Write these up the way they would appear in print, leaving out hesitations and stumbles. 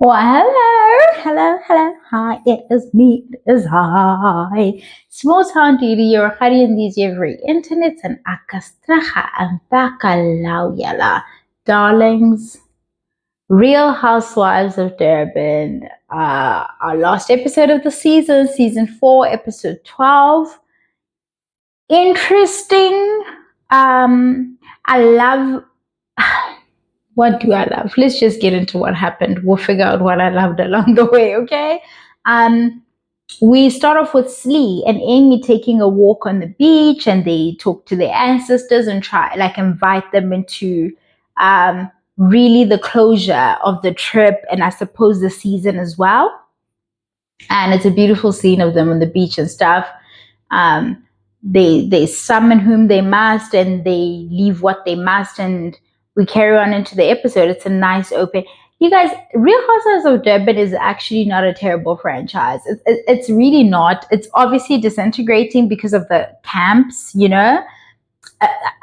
Well, hello, hi, it is me, it is I. Small town lady, you're hiding these every internet and akastraha and bakalau yala. Darlings, Real Housewives of Durban, our last episode of the season 4, episode 12. Interesting. I love what do I love? Let's just get into what happened. We'll figure out what I loved along the way, okay? Um, we start off with Slee and Amy taking a walk on the beach, and they talk to their ancestors and try like invite them into really the closure of the trip and I suppose the season as well. And it's a beautiful scene of them on the beach and stuff. Um, they summon whom they must and they leave what they must, and we carry on into the episode. It's a nice open. You guys, Real Housewives of Durban is actually not a terrible franchise. It's really not. It's obviously disintegrating because of the camps, you know.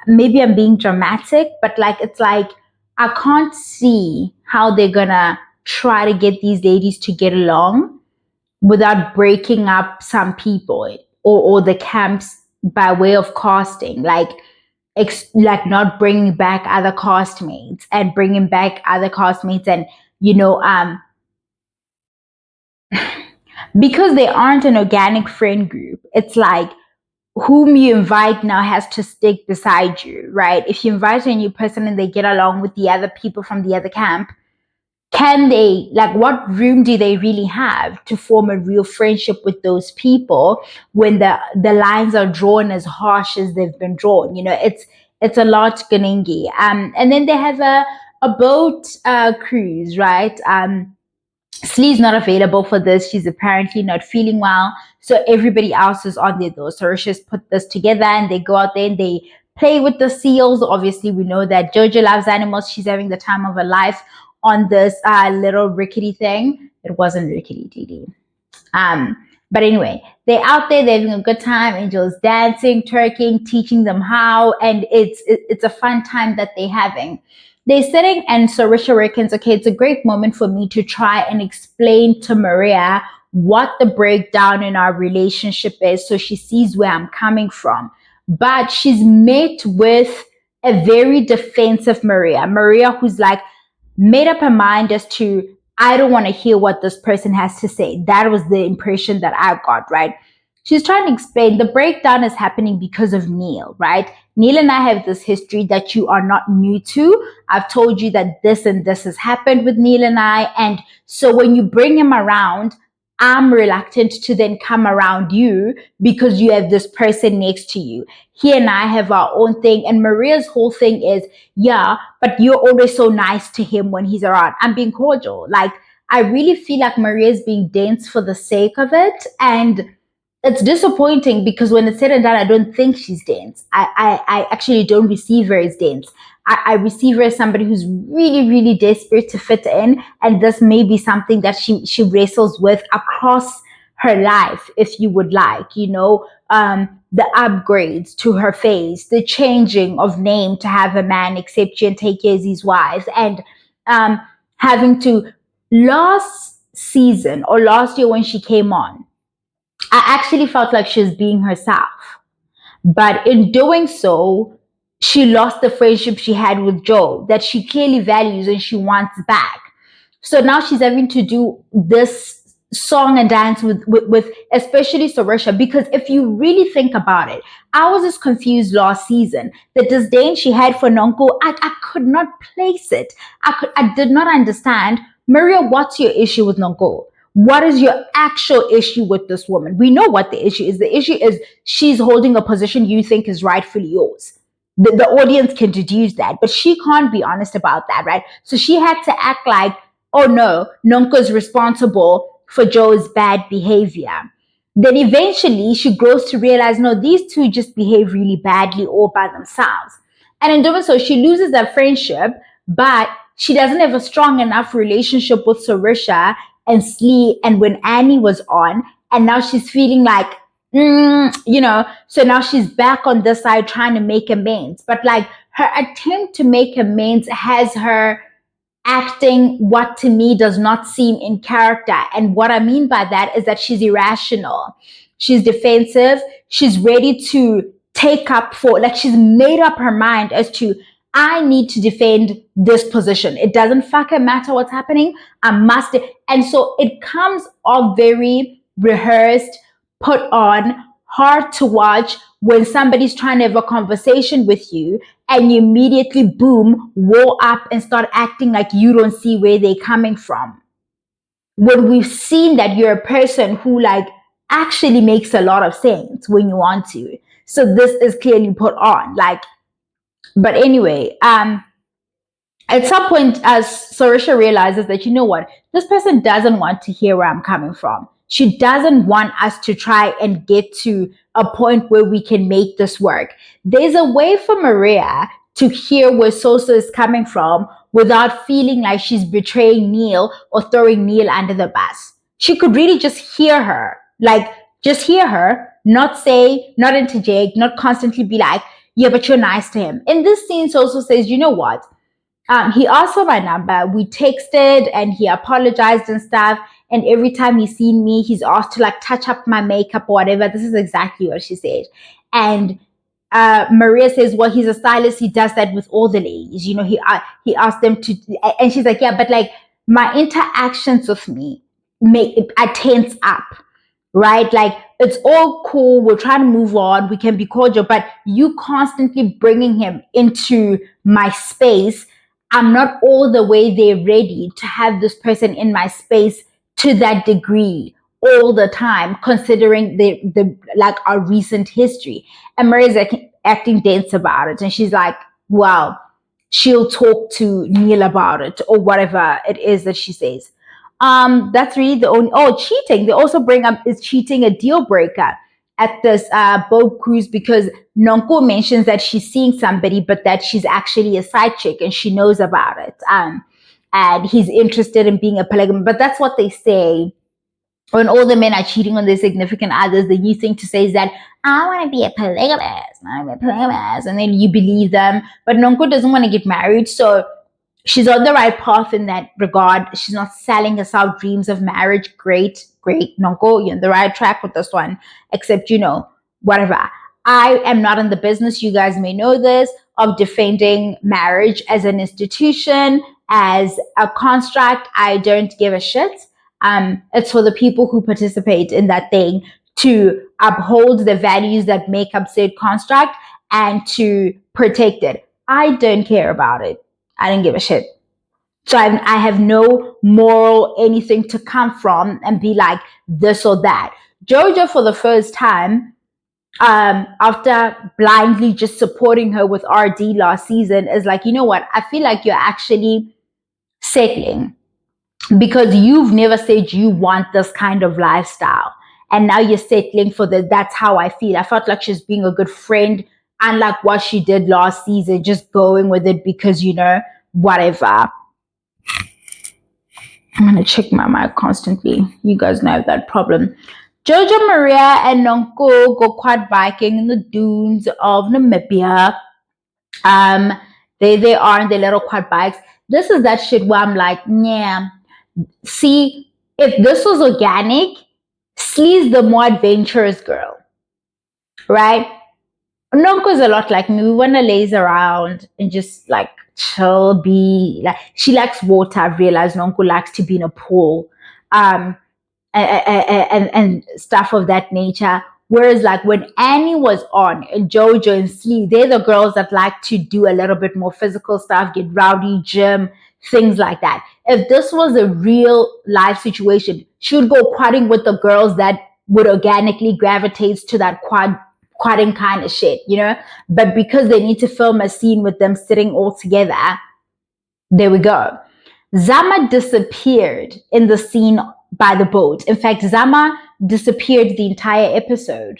Maybe I'm being dramatic, but like it's like I can't see how they're gonna try to get these ladies to get along without breaking up some people or the camps by way of casting, like not bringing back other castmates and bringing back other castmates, and you know because they aren't an organic friend group, it's like whom you invite now has to stick beside you, right? If you invite a new person and they get along with the other people from the other camp, can they, like, what room do they really have to form a real friendship with those people when the lines are drawn as harsh as they've been drawn? You know, it's a lot ganingi. And then they have a boat cruise, right? Slee's not available for this. She's apparently not feeling well. So everybody else is on there though. So just put this together and they go out there and they play with the seals. Obviously, we know that Jojo loves animals. She's having the time of her life on this little rickety thing. It wasn't rickety, Dee. Um, but anyway, they're out there, they're having a good time. Angel's dancing, twerking, teaching them how, and it's a fun time that they're having. They're sitting, and so Risha reckons, okay, it's a great moment for me to try and explain to Maria what the breakdown in our relationship is, so she sees where I'm coming from. But she's met with a very defensive Maria who's like made up her mind as to I don't want to hear what this person has to say. That was the impression that I got, right? She's trying to explain the breakdown is happening because of Neil, right? Neil and I have this history that you are not new to. I've told you that this and this has happened with Neil and I. And so when you bring him around, I'm reluctant to then come around you because you have this person next to you. He and I have our own thing. And Maria's whole thing is, yeah, but you're always so nice to him when he's around. I'm being cordial. Like, I really feel like Maria's being dense for the sake of it. And it's disappointing because when it's said and done, I don't think she's dense. I actually don't receive her as dense. I receive her as somebody who's really, really desperate to fit in. And this may be something that she wrestles with across her life, if you would like, the upgrades to her face, the changing of name to have a man accept you and take you as his wife, and having to last season or last year when she came on, I actually felt like she was being herself. But in doing so, she lost the friendship she had with Joe that she clearly values and she wants back. So now she's having to do this song and dance with especially Sarisha, because if you really think about it, I was as confused last season. The disdain she had for Nonko, I could not place it. I did not understand. Maria, what's your issue with Nonko? What is your actual issue with this woman? We know what the issue is. The issue is she's holding a position you think is rightfully yours. The audience can deduce that, but she can't be honest about that, right? So she had to act like, oh no, Nonko's responsible for Joe's bad behavior. Then eventually she grows to realize, no, these two just behave really badly all by themselves. And in doing so, she loses that friendship, but she doesn't have a strong enough relationship with Sarisha and Slee and when Annie was on. And now she's feeling like, so now she's back on this side trying to make amends. But like her attempt to make amends has her acting what to me does not seem in character. And what I mean by that is that she's irrational. She's defensive. She's ready to take up for, like, she's made up her mind as to, I need to defend this position. It doesn't fucking matter what's happening. I must. And so it comes off very rehearsed, put on, hard to watch when somebody's trying to have a conversation with you and you immediately, boom, roll up and start acting like you don't see where they're coming from. When we've seen that you're a person who, like, actually makes a lot of sense when you want to. So this is clearly put on. Like, but anyway, at some point, as Sarisha realizes that, you know what, this person doesn't want to hear where I'm coming from. She doesn't want us to try and get to a point where we can make this work. There's a way for Maria to hear where Sosa is coming from without feeling like she's betraying Neil or throwing Neil under the bus. She could really just hear her, like, just hear her, not say, not interject, not constantly be like, yeah, but you're nice to him. In this scene, Sosa says, you know what? He asked for my number. We texted and he apologized and stuff. And every time he's seen me, he's asked to, like, touch up my makeup or whatever. This is exactly what she said. And Maria says, well, he's a stylist. He does that with all the ladies. You know, he asked them to, and she's like, yeah, but, like, my interactions with me I tense up, right? Like, it's all cool. We're trying to move on. We can be cordial, but you constantly bringing him into my space. I'm not all the way there ready to have this person in my space to that degree all the time, considering the like our recent history. And Maria's acting dense about it. And she's like, well, she'll talk to Neil about it or whatever it is that she says. That's really the only, cheating. They also bring up, is cheating a deal breaker at this boat cruise, because Nonko mentions that she's seeing somebody, but that she's actually a side chick and she knows about it. And he's interested in being a polygamist. But that's what they say when all the men are cheating on their significant others. The new thing to say is that, I want to be a polygamist. And then you believe them. But Nonko doesn't want to get married. So she's on the right path in that regard. She's not selling herself dreams of marriage. Great, Nonko, you're on the right track with this one. Except, you know, whatever. I am not in the business, you guys may know this, of defending marriage as an institution, as a construct. I don't give a shit. It's for the people who participate in that thing to uphold the values that make up said construct and to protect it. I don't care about it. I don't give a shit. So I have no moral anything to come from and be like this or that. Jojo, for the first time, after blindly just supporting her with RD last season, is like, you know what? I feel like you're actually settling, because you've never said you want this kind of lifestyle. And now you're settling for that's how I feel. I felt like she's being a good friend, unlike what she did last season, just going with it because, you know, whatever. I'm going to check my mic constantly. You guys know I have that problem. Jojo, Maria, and Nonko go quad biking in the dunes of Namibia. They are in their little quad bikes. This is that shit where I'm like, yeah. See, if this was organic, Slee's the more adventurous girl, right? Nonko's a lot like me. We want to laze around and just, like, chill, be like, she likes water. I've realized Nonko likes to be in a pool, and stuff of that nature. Whereas, like, when Annie was on, and Jojo and Slee, they're the girls that like to do a little bit more physical stuff, get rowdy, gym, things like that. If this was a real life situation, she would go quadding with the girls that would organically gravitate to that quadding kind of shit, you know? But because they need to film a scene with them sitting all together, there we go. Zama disappeared in the scene by the boat. In fact, Zama disappeared the entire episode.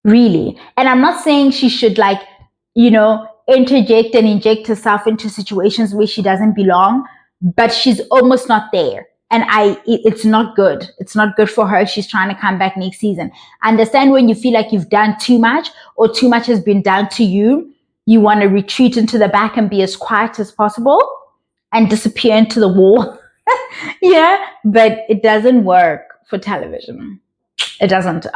Really. And I'm not saying she should, like, you know, interject and inject herself into situations where she doesn't belong, but she's almost not there. And it's not good. It's not good for her. She's trying to come back next season. I understand when you feel like you've done too much or too much has been done to you, you want to retreat into the back and be as quiet as possible. and disappear into the wall. Yeah, but it doesn't work for television. It doesn't.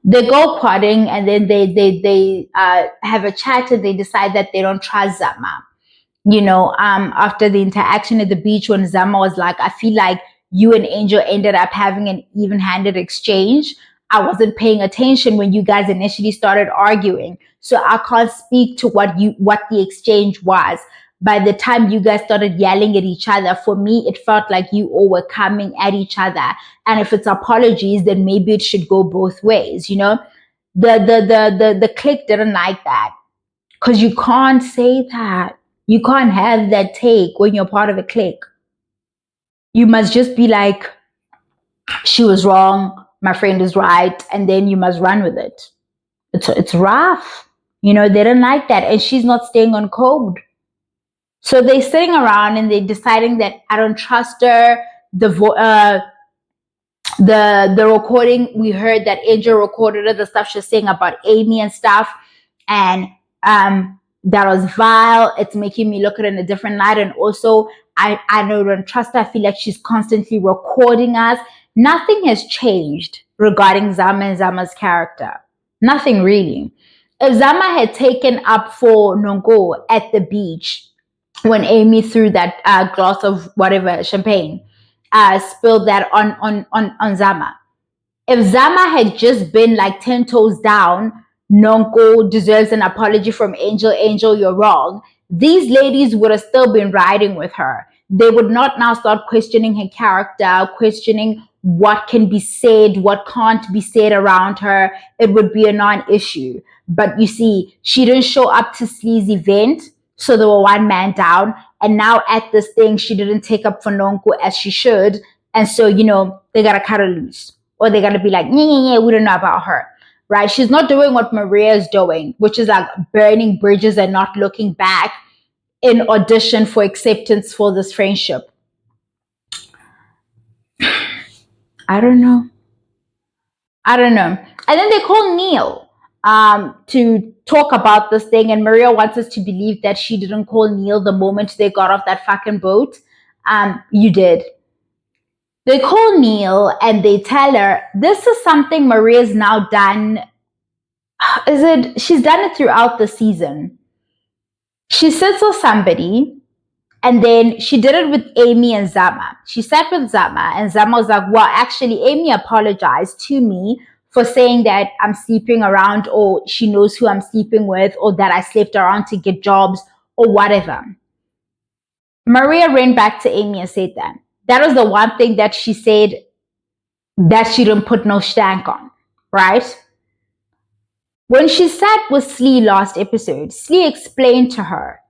They go quadding, and then they have a chat, and they decide that they don't trust Zama. After the interaction at the beach, when Zama was like, I feel like you and Angel ended up having an even-handed exchange. I wasn't paying attention when you guys initially started arguing, so I can't speak to what the exchange was. By the time you guys started yelling at each other, for me, it felt like you all were coming at each other. And if it's apologies, then maybe it should go both ways. The clique didn't like that, because you can't say that. You can't have that take when you're part of a clique. You must just be like, she was wrong, my friend is right, and then you must run with it. It's rough. They didn't like that, and she's not staying on code. So they're sitting around and they're deciding that I don't trust her. The recording, we heard that Angel recorded her, the stuff she's saying about Amy and stuff, and that was vile. It's making me look at it in a different light. And also, I don't trust her. I feel like she's constantly recording us. Nothing has changed regarding Zama and Zama's character. Nothing really. If Zama had taken up for Nongo at the beach when Amy threw that glass of whatever, champagne, spilled that on Zama. If Zama had just been like 10 toes down, Nonko deserves an apology from Angel. Angel, you're wrong. These ladies would have still been riding with her. They would not now start questioning her character, questioning what can be said, what can't be said around her. It would be a non-issue. But you see, she didn't show up to Slee's event, so they were one man down. And now at this thing, she didn't take up for Nonko as she should. And so, they got to cut her loose. Or they got to be like, yeah, we don't know about her. Right? She's not doing what Maria is doing, which is like burning bridges and not looking back in audition for acceptance for this friendship. I don't know. And then they call Neil to talk about this thing, and Maria wants us to believe that she didn't call Neil the moment they got off that fucking boat. You did. They call Neil and they tell her this is something Maria's now done. She's done it throughout the season. She sits with somebody, and then she did it with Amy and Zama. She sat with Zama, and Zama was like, well, actually, Amy apologized to me for saying that I'm sleeping around, or she knows who I'm sleeping with, or that I slept around to get jobs, or whatever. Maria ran back to Amy and said that. That was the one thing that she said that she didn't put no stank on, right? When she sat with Slee last episode, Slee explained to her,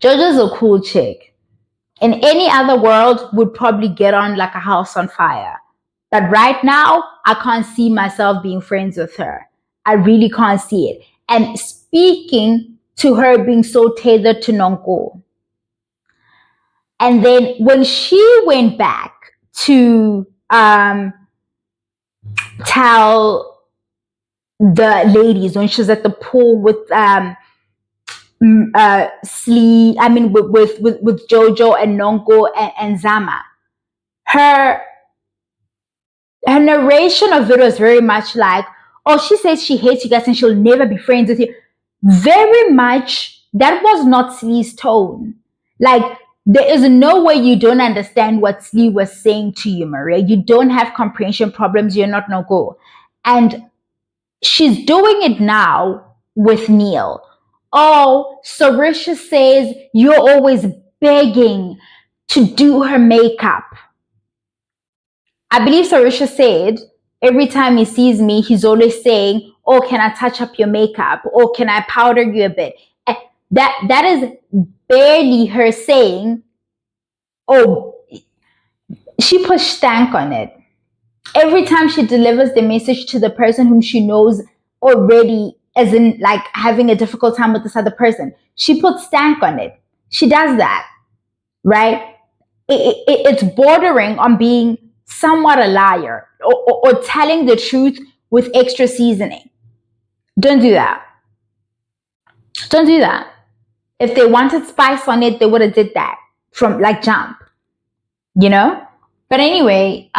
JoJo's a cool chick. In any other world, would probably get on like a house on fire. But right now, I can't see myself being friends with her. I really can't see it. And speaking to her being so tethered to Nonko. And then when she went back to tell the ladies, when she was at the pool with Slee, with Jojo and Nonko and Zama, her narration of it was very much like, oh, she says she hates you guys and she'll never be friends with you. Very much, that was not Slee's tone. Like, there is no way you don't understand what Slee was saying to you, Maria. You don't have comprehension problems. You're not Nonko. And she's doing it now with Neil. Oh, Sarisha says you're always begging to do her makeup. I believe Sarisha said every time he sees me, he's always saying, oh, can I touch up your makeup? Or can I powder you a bit? That is barely her saying, oh, she put stank on it. Every time she delivers the message to the person whom she knows already, as in like having a difficult time with this other person, she puts stank on it. She does that, right? It's bordering on being somewhat a liar or telling the truth with extra seasoning. Don't do that. Don't do that. If they wanted spice on it, they would have did that from like jump, you know? But anyway,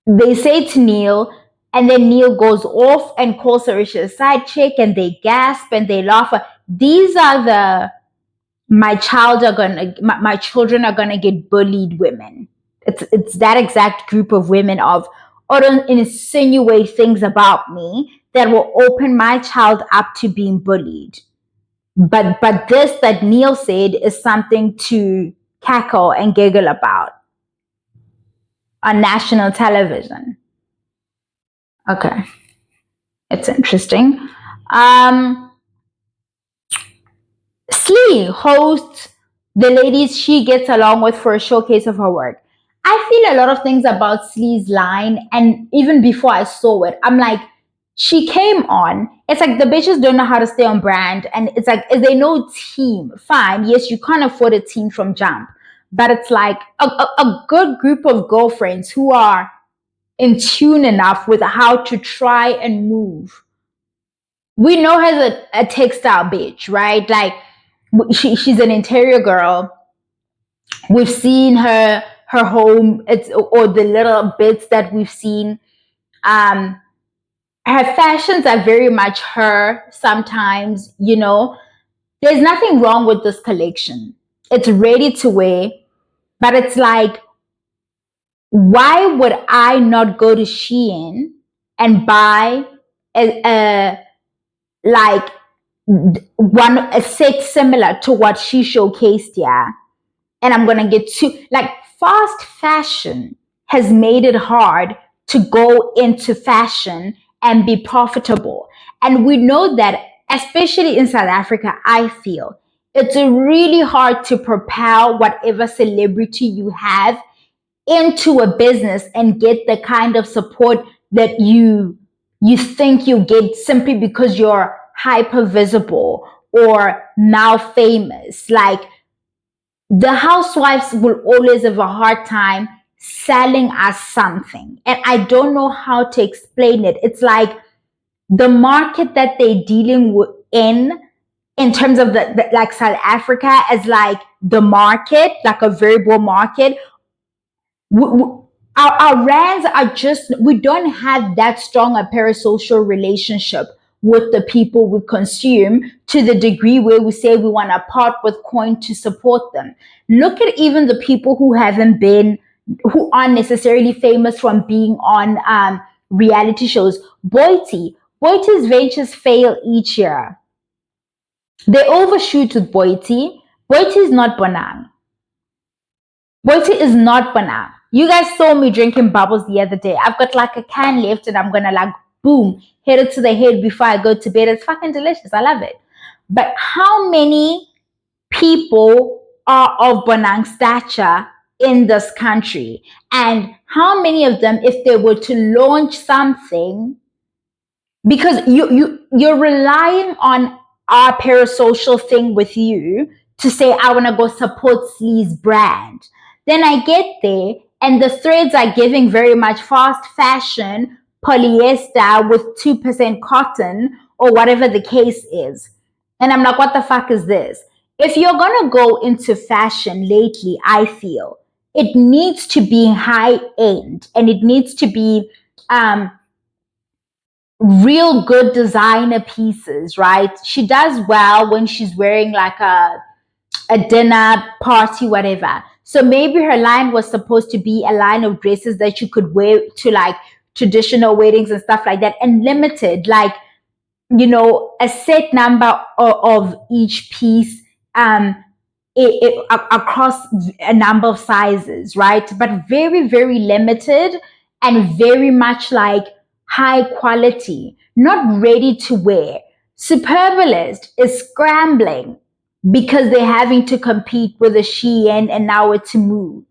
they say to Neil, and then Neil goes off and calls Sarisha a side chick, and they gasp and they laugh. These are the my children are gonna get bullied women. It's that exact group of women of, or don't insinuate things about me that will open my child up to being bullied. But this that Neil said is something to cackle and giggle about on national television. Okay, it's interesting. Slee hosts the ladies she gets along with for a showcase of her work. I feel a lot of things about Slee's line, and even before I saw it, I'm like, she came on. It's like the bitches don't know how to stay on brand, and it's like, is there no team? Fine, yes, you can't afford a team from jump, but it's like a good group of girlfriends who are in tune enough with how to try and move. We know her as a textile bitch, right? Like she's an interior girl. We've seen her home, or the little bits that we've seen. Her fashions are very much her. Sometimes, there's nothing wrong with this collection. It's ready to wear, but it's like, why would I not go to Shein and buy a like a set similar to what she showcased here, and I'm gonna get two. Like, fast fashion has made it hard to go into fashion and be profitable, and we know that, especially in South Africa. I feel it's really hard to propel whatever celebrity you have into a business and get the kind of support that you think you get simply because you're hyper visible or now famous. Like, the housewives will always have a hard time selling us something, and I don't know how to explain it. It's like the market that they're dealing with in terms of the like South Africa as like the market, like a variable market. Our rands are just, we don't have that strong a parasocial relationship with the people we consume to the degree where we say we want to part with coin to support them. Look at even the people who aren't necessarily famous from being on reality shows. Boite's ventures fail each year. They overshoot with Boite. Boite is not Bonang. Boite is not Bonang. You guys saw me drinking bubbles the other day. I've got like a can left, and I'm gonna like boom, hit it to the head before I go to bed. It's fucking delicious. I love it. But how many people are of Bonang stature in this country? And how many of them, if they were to launch something, because you're relying on our parasocial thing with you to say, I want to go support Slee's brand. Then I get there, and the threads are giving very much fast fashion, polyester with 2% cotton, or whatever the case is. And I'm like, what the fuck is this? If you're going to go into fashion lately, I feel it needs to be high end, and it needs to be real good designer pieces, right? She does well when she's wearing like a dinner party, whatever. So maybe her line was supposed to be a line of dresses that you could wear to like traditional weddings and stuff like that, and limited, like, a set number of each piece, across a number of sizes, right? But very, very limited, and very much like high quality, not ready to wear. Superbalist is scrambling because they're having to compete with a Shein and now it's a Move.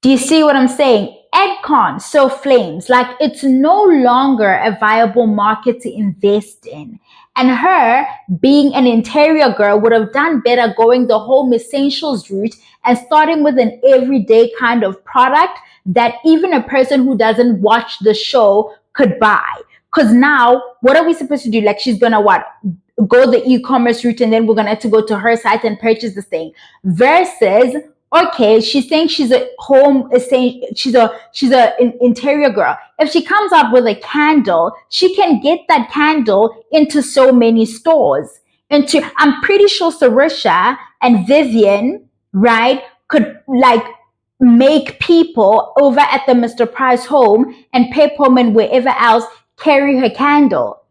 Do you see what I'm saying? Edcon, so flames, like it's no longer a viable market to invest in. And her, being an interior girl, would have done better going the home essentials route and starting with an everyday kind of product that even a person who doesn't watch the show could buy. Because now, what are we supposed to do? Like, she's gonna what? Go the e-commerce route, and then we're gonna have to go to her site and purchase this thing. Versus, okay, she's saying she's a home, she's an interior girl. If she comes up with a candle, she can get that candle into so many stores. I'm pretty sure Sarisha and Vivian, right, could like make people over at the Mr. Price home and Peppermint and wherever else carry her candle.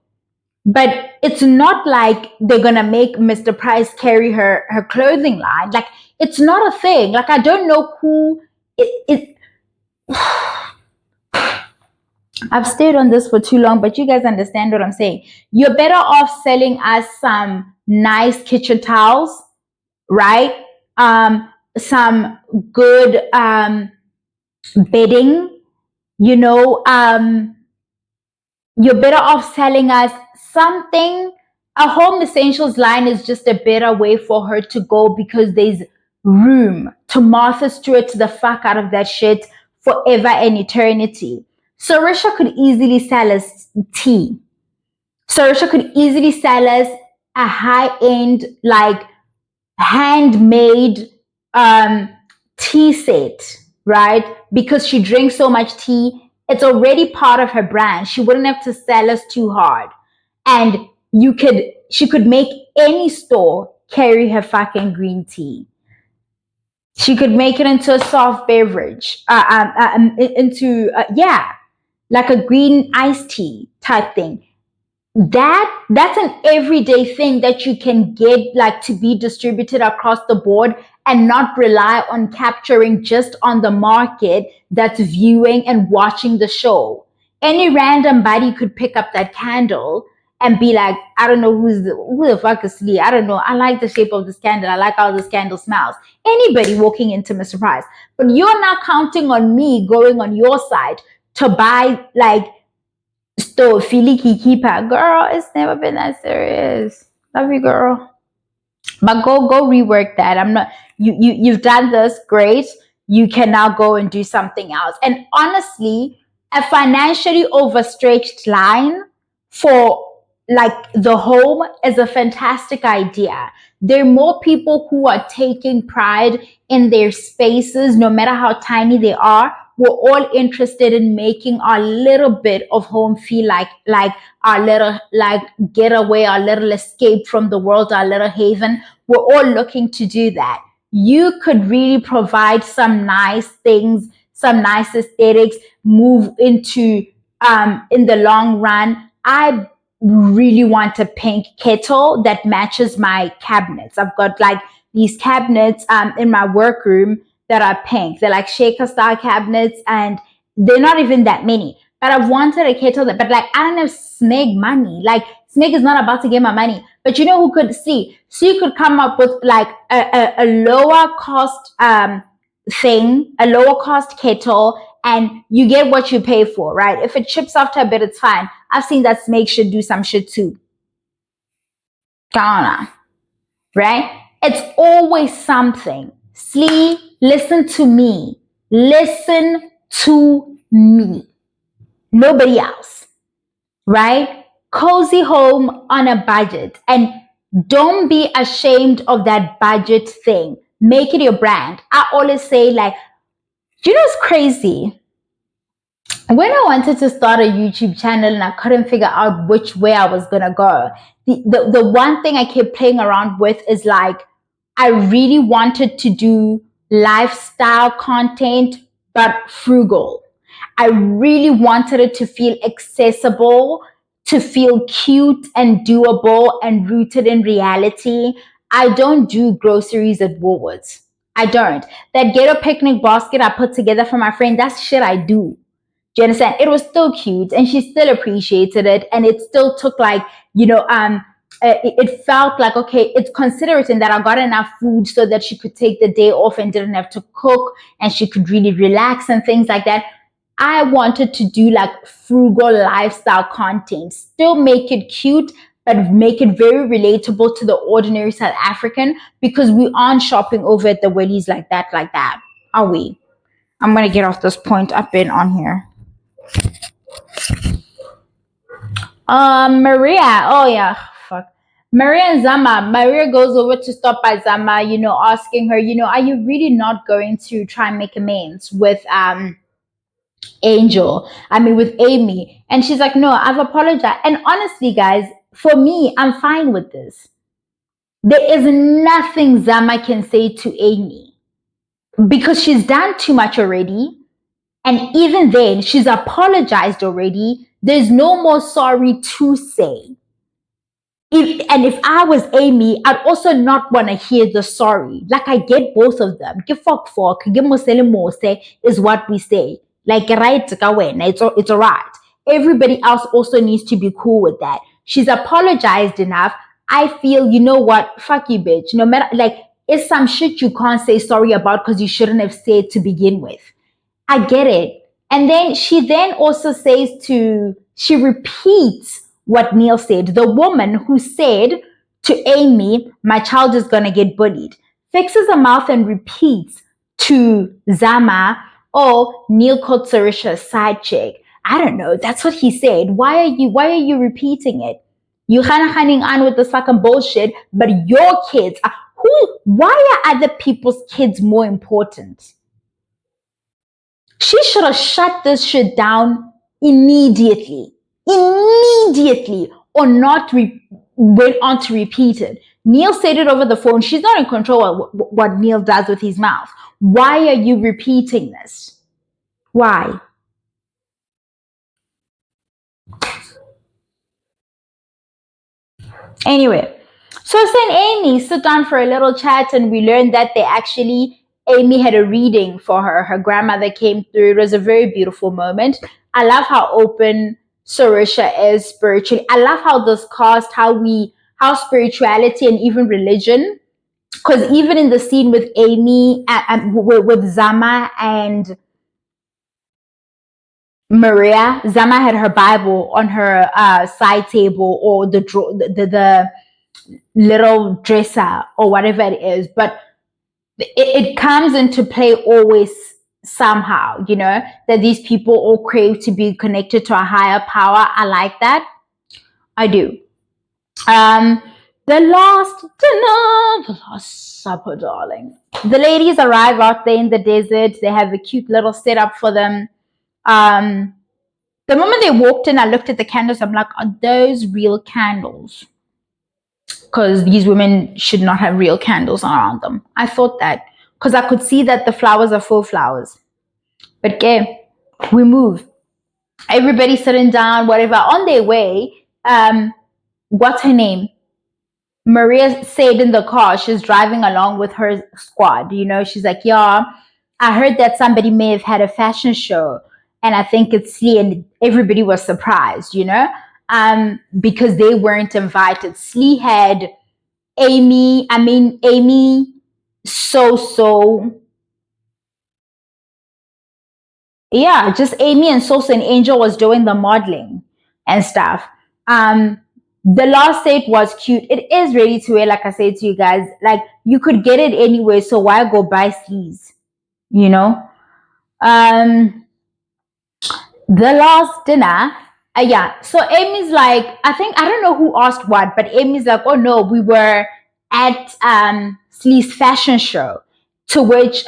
But it's not like they're gonna make Mr. Price carry her clothing line. Like, it's not a thing. Like, I don't know who it I've stayed on this for too long, but you guys understand what I'm saying. You're better off selling us some nice kitchen towels, right? Some good bedding, you know, you're better off selling us something. A home essentials line is just a better way for her to go, because there's room to Martha Stewart the fuck out of that shit forever and eternity. Sarisha could easily sell us tea. Sarisha could easily sell us a high-end, like, handmade tea set, right? Because she drinks so much tea, it's already part of her brand. She wouldn't have to sell us too hard. And she could make any store carry her fucking green tea. She could make it into a soft beverage, like a green iced tea type thing. That's an everyday thing that you can get, like, to be distributed across the board and not rely on capturing just on the market that's viewing and watching the show. Any random buddy could pick up that candle and be like, I don't know who the fuck is Lee. I don't know. I like the shape of this candle. I like how this candle smells. Anybody walking into Mr. Price. But you're not counting on me going on your side to buy, like, so Filiki keeper, girl, it's never been that serious. Love you, girl. But go rework that. I'm not you've done this, great. You can now go and do something else. And honestly, a financially overstretched line for, like, the home is a fantastic idea. There are more people who are taking pride in their spaces, no matter how tiny they are. We're all interested in making our little bit of home feel like our little, like, getaway, our little escape from the world, our little haven. We're all looking to do that. You could really provide some nice things, some nice aesthetics, move into in the long run. I really want a pink kettle that matches my cabinets. I've got, like, these cabinets in my workroom that are pink. They're like shaker style cabinets, and they're not even that many. But I've wanted a kettle that, but, like, I don't have Smeg money. Like, Smeg is not about to get my money. But you know who could see? So you could come up with, like, a lower cost thing, a lower cost kettle, and you get what you pay for, right? If it chips after a bit, it's fine. I've seen that Smeg should do some shit too. Ghana, right? It's always something. Slee, listen to me. Listen to me. Nobody else, right? Cozy home on a budget. And don't be ashamed of that budget thing. Make it your brand. I always say, like, you know, it's crazy. When I wanted to start a YouTube channel and I couldn't figure out which way I was going to go, the one thing I kept playing around with is, like, I really wanted to do lifestyle content, but frugal. I really wanted it to feel accessible, to feel cute and doable and rooted in reality. I don't do groceries at Woolworths. I don't. That ghetto picnic basket I put together for my friend, that's shit I do. Do you understand? It was still cute and she still appreciated it, and it still took, like, you know, it felt like, okay, it's considerate in that I got enough food so that she could take the day off and didn't have to cook, and she could really relax and things like that. I wanted to do, like, frugal lifestyle content, still make it cute, but make it very relatable to the ordinary South African, because we aren't shopping over at the Willies like that, are we? I'm going to get off this point I've been on here. Maria. Oh yeah, fuck. Maria and Zama. Maria goes over to stop by Zama, asking her, are you really not going to try and make amends with Angel? I mean, with Amy. And she's like, no, I've apologized. And honestly, guys, for me, I'm fine with this. There is nothing Zama can say to Amy because she's done too much already. And even then, she's apologized already. There's no more sorry to say. If I was Amy, I'd also not want to hear the sorry. Like, I get both of them. Give fuck, give say is what we say. Like, right, it's all right. Everybody else also needs to be cool with that. She's apologized enough. I feel, you know what? Fuck you, bitch. No matter, like, it's some shit you can't say sorry about because you shouldn't have said to begin with. I get it. And then she also she repeats what Neil said. The woman who said to Amy, my child is going to get bullied, fixes her mouth and repeats to Zama, oh, Neil called Sarisha a side chick. I don't know. That's what he said. Why are you repeating it? You hanging on with this fucking bullshit, but your kids, why are other people's kids more important? She should have shut this shit down immediately, or not went on to repeat it. Neil said it over the phone. She's not in control of what Neil does with his mouth. Why are you repeating this? Why? Anyway, so then Amy sit down for a little chat, and we learned that Amy had a reading for her. Her grandmother came through. It was a very beautiful moment. I love how open Sarisha is spiritually. I love how this cast, how spirituality and even religion, because even in the scene with Amy, with Zama and Maria, Zama had her Bible on her side table, or the little dresser, or whatever it is. But it comes into play always somehow, that these people all crave to be connected to a higher power. I like that. I do. The last dinner, the last supper, darling. The ladies arrive out there in the desert. They have a cute little setup for them. The moment they walked in, I looked at the candles. I'm like, are those real candles? Because these women should not have real candles around them. I thought that because I could see that the flowers are faux flowers. But okay, we move. Everybody sitting down, whatever. On their way, what's her name? Maria said in the car, she's driving along with her squad. She's like, yeah, I heard that somebody may have had a fashion show, and I think it's Slee, and everybody was surprised, because they weren't invited. Slee had Amy, yeah, just Amy and Sosa, and Angel was doing the modeling and stuff. The last set was cute. It is ready to wear, like I said to you guys. Like, you could get it anyway, so why go buy sleeves? The last dinner, yeah. So Amy's like, I don't know who asked what, but Amy's like, oh no, we were at Slee's fashion show, to which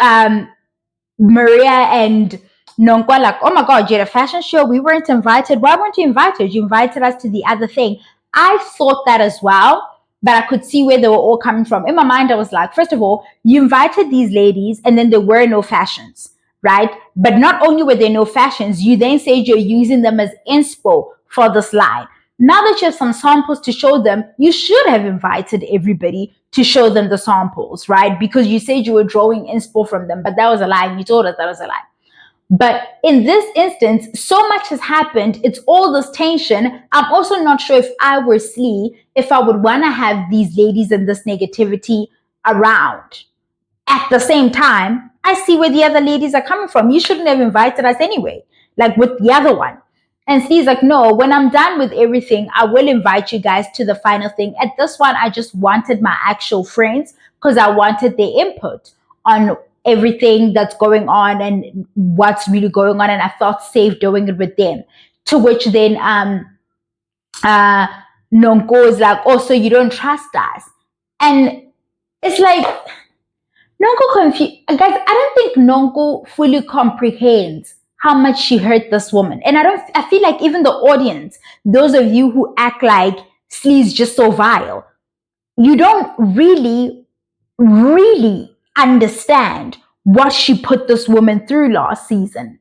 Maria and Nonkwa like, oh my god, you had a fashion show, we weren't invited. Why weren't you invited? You invited us to the other thing. I thought that as well, but I could see where they were all coming from. In my mind, I was like, first of all, you invited these ladies and then there were no fashions, right? But not only were there no fashions, you then said you're using them as inspo for this line. Now that you have some samples to show them, you should have invited everybody to show them the samples, right? Because you said you were drawing inspo from them, but that was a lie, and you told us that was a lie. But in this instance, so much has happened. It's all this tension. I'm also not sure if I were Slee, if I would want to have these ladies and this negativity around. At the same time, I see where the other ladies are coming from. You shouldn't have invited us anyway, like with the other one. And Slee's like, no, when I'm done with everything, I will invite you guys to the final thing. At this one, I just wanted my actual friends because I wanted their input on everything that's going on and what's really going on. And I felt safe doing it with them. To which then uh Nonko is like, oh, so you don't trust us. And it's like Nonko guys, I don't think Nonko fully comprehends how much she hurt this woman. And I feel like even the audience, those of you who act like Slee's just so vile, you don't really understand what she put this woman through last season.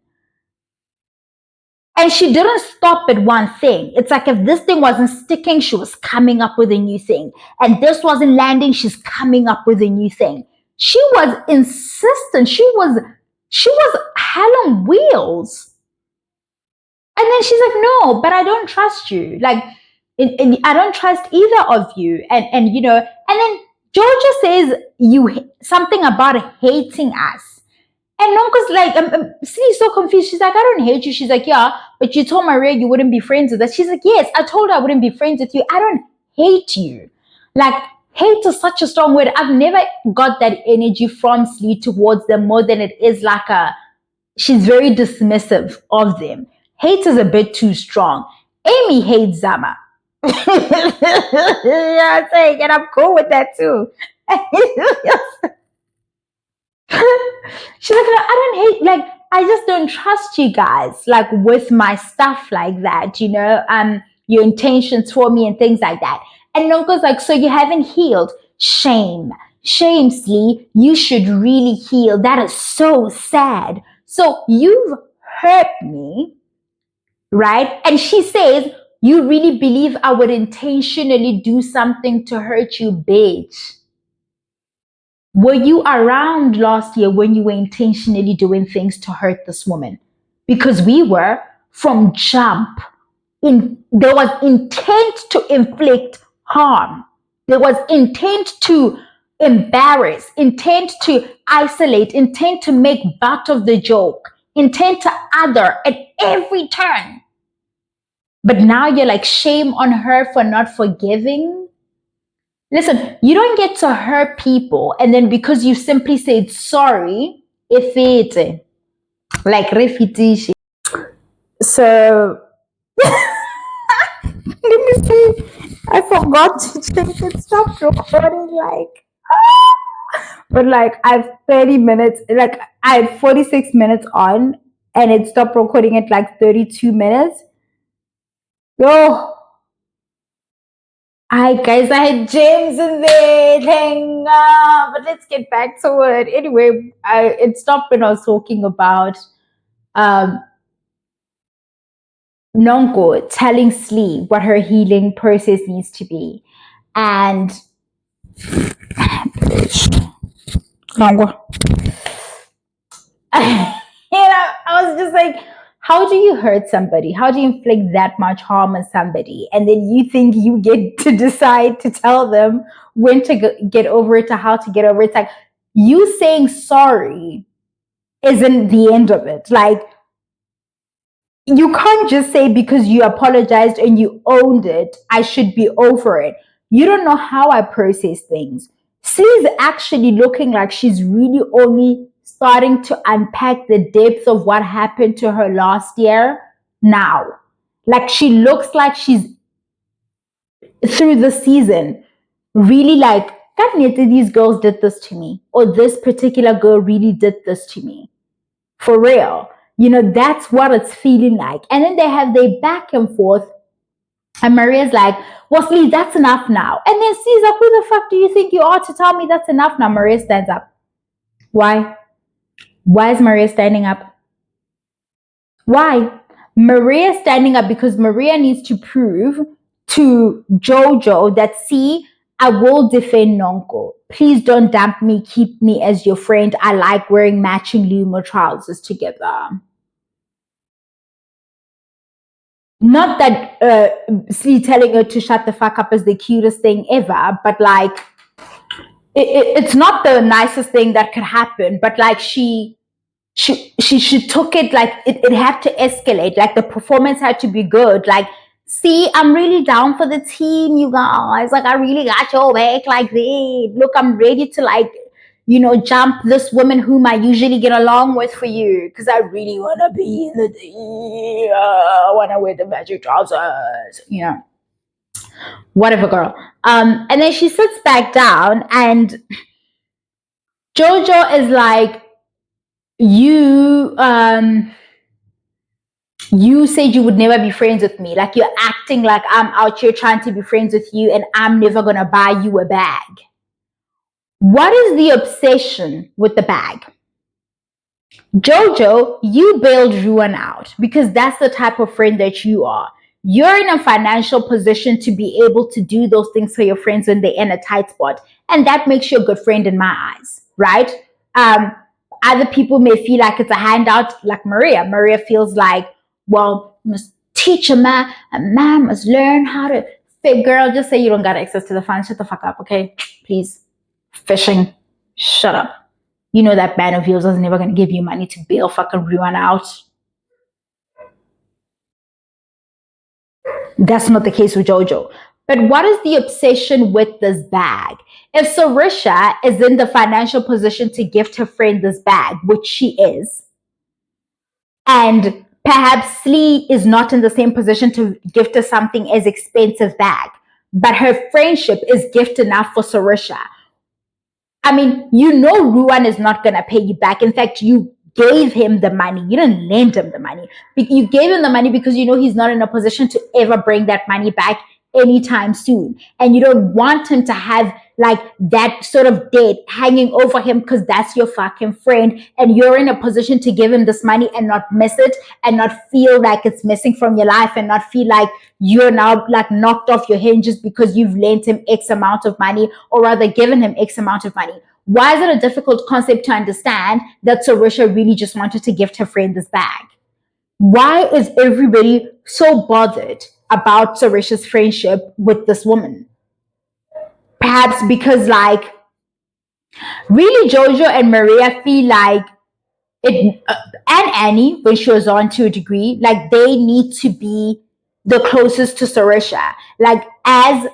And she didn't stop at one thing. It's like if this thing wasn't sticking, she was coming up with a new thing. And this wasn't landing, she's coming up with a new thing. She was insistent. She was hell on wheels. And then she's like, no, but I don't trust you. Like, I don't trust either of you. And you know, and then Georgia says something about hating us. And Nonko's like, Cindy's so confused. She's like, I don't hate you. She's like, yeah, but you told Maria you wouldn't be friends with us. She's like, yes, I told her I wouldn't be friends with you. I don't hate you. Like, hate is such a strong word. I've never got that energy from Slee towards them more than it is like she's very dismissive of them. Hate is a bit too strong. Amy hates Zama. Yeah, I'm saying, and I'm cool with that too. She's like, no, I don't hate, like, I just don't trust you guys, like, with my stuff like that, you know, your intentions for me and things like that. And Nonko's like, so you haven't healed? Shame. Shame, Slee. You should really heal. That is so sad. So you've hurt me, right? And she says, you really believe I would intentionally do something to hurt you, bitch? Were you around last year when you were intentionally doing things to hurt this woman? Because we were from jump. There was intent to inflict harm. There was intent to embarrass, intent to isolate, intent to make butt of the joke, intent to other at every turn. But now you're like, shame on her for not forgiving. Listen, you don't get to hurt people and then because you simply said sorry, if it like repetition. So let me see. I forgot to check it. Stop recording but like I have 30 minutes, like I had 46 minutes on and it stopped recording at like 32 minutes. Yo, hi guys, I had James in there. Hang on, but let's get back to it. Anyway, it stopped when I was talking about Nonko telling Slee what her healing process needs to be. And Nonko. I was just like, how do you hurt somebody? How do you inflict that much harm on somebody? And then you think you get to decide to tell them when to get over it or how to get over it. It's like, you saying sorry isn't the end of it. Like, you can't just say because you apologized and you owned it, I should be over it. You don't know how I process things. She's actually looking like she's really only starting to unpack the depth of what happened to her last year now. Like she looks like she's through the season really like, God, these girls did this to me, or this particular girl really did this to me. For real. You know, that's what it's feeling like. And then they have their back and forth. And Maria's like, well, Slee, that's enough now. And then Slee's like, who the fuck do you think you are to tell me that's enough now? Maria stands up. Why? Why is Maria standing up? Why? Maria standing up because Maria needs to prove to Jojo that, see, I will defend Nonko. Please don't dump me. Keep me as your friend. I like wearing matching Luma trousers together. Not that Slee telling her to shut the fuck up is the cutest thing ever, but like, it's not the nicest thing that could happen, but like she took it like it had to escalate. Like the performance had to be good. Like, see, I'm really down for the team, you guys. Like, I really got your back like this. Look, I'm ready to like, you know, jump this woman whom I usually get along with for you because I really want to be in the team. I want to wear the magic trousers, you know. Whatever, girl. And then she sits back down, and Jojo is like, you you said you would never be friends with me. Like, you're acting like I'm out here trying to be friends with you and I'm never gonna buy you a bag. What is the obsession with the bag? Jojo, you bailed Ruan out because that's the type of friend that you are. You're in a financial position to be able to do those things for your friends when they're in a tight spot. And that makes you a good friend in my eyes, right? Um, Other people may feel like it's a handout, like Maria. Maria feels like, well, you must teach a man must learn how to fit. Girl, just say you don't got access to the funds. Shut the fuck up, okay? Please. Fishing. Shut up. You know that man of yours is never going to give you money to bail fucking Ruan out. That's not the case with Jojo. But what is the obsession with this bag? If Sarisha is in the financial position to gift her friend this bag, which she is, and perhaps Slee is not in the same position to gift her something as expensive bag, but her friendship is gift enough for Sarisha. I mean, you know Ruan is not going to pay you back. In fact, you gave him the money. You didn't lend him the money. You gave him the money because you know he's not in a position to ever bring that money back anytime soon. And you don't want him to have like that sort of debt hanging over him because that's your fucking friend. And you're in a position to give him this money and not miss it and not feel like it's missing from your life and not feel like you're now like knocked off your hinges because you've lent him X amount of money or rather given him X amount of money. Why is it a difficult concept to understand that Sarisha really just wanted to gift her friend this bag? Why is everybody so bothered about Sarisha's friendship with this woman? Perhaps because, like, really Jojo and Maria feel like it, and Annie, when she was on to a degree, like they need to be the closest to Sarisha. Like, as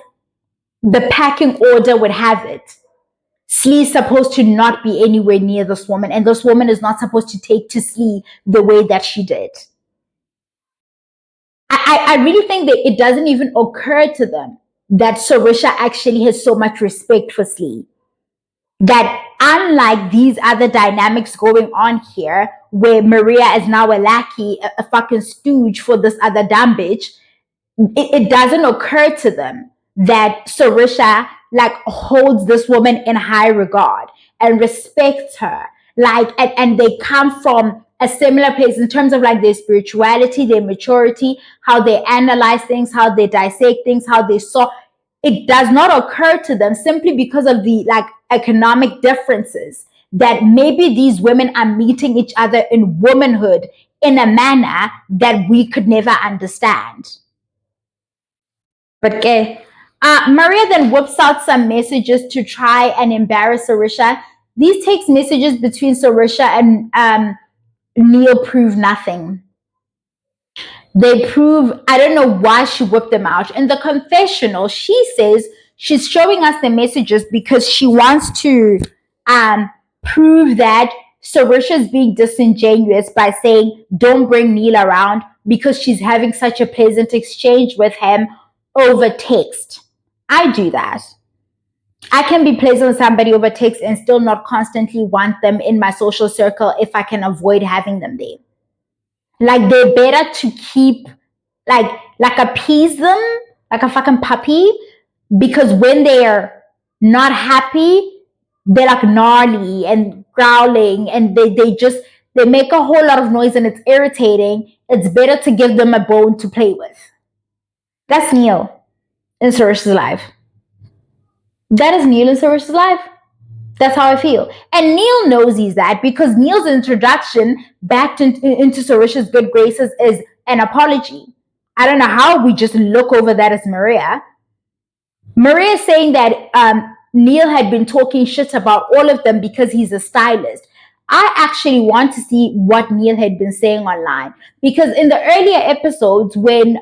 the packing order would have it, Slee's supposed to not be anywhere near this woman, and this woman is not supposed to take to Slee the way that she did. I really think that it doesn't even occur to them that Sarisha actually has so much respect for Slee. That unlike these other dynamics going on here, where Maria is now a lackey, a fucking stooge for this other dumb bitch, it doesn't occur to them that Sarisha like holds this woman in high regard and respects her. Like, and they come from a similar place in terms of like their spirituality, their maturity, how they analyze things, how they dissect things, how they saw. It does not occur to them simply because of the like economic differences that maybe these women are meeting each other in womanhood in a manner that we could never understand. But okay. Maria then whips out some messages to try and embarrass Sarisha. These text messages between Sarisha and Neil prove nothing. They prove, I don't know why she whipped them out. In the confessional, she says she's showing us the messages because she wants to prove that Sarisha is being disingenuous by saying, don't bring Neil around because she's having such a pleasant exchange with him over text. I do that. I can be pleasant with somebody over text and still not constantly want them in my social circle if I can avoid having them there. Like, they're better to keep, like appease them like a fucking puppy, because when they're not happy, they're like gnarly and growling and they make a whole lot of noise and it's irritating. It's better to give them a bone to play with. That's Neil in Sarisha's life. That is Neil in Sarisha's life. That's how I feel. And Neil knows he's that because Neil's introduction back into Sarisha's good graces is an apology. I don't know how we just look over that as Maria. Maria is saying that Neil had been talking shit about all of them because he's a stylist. I actually want to see what Neil had been saying online, because in the earlier episodes when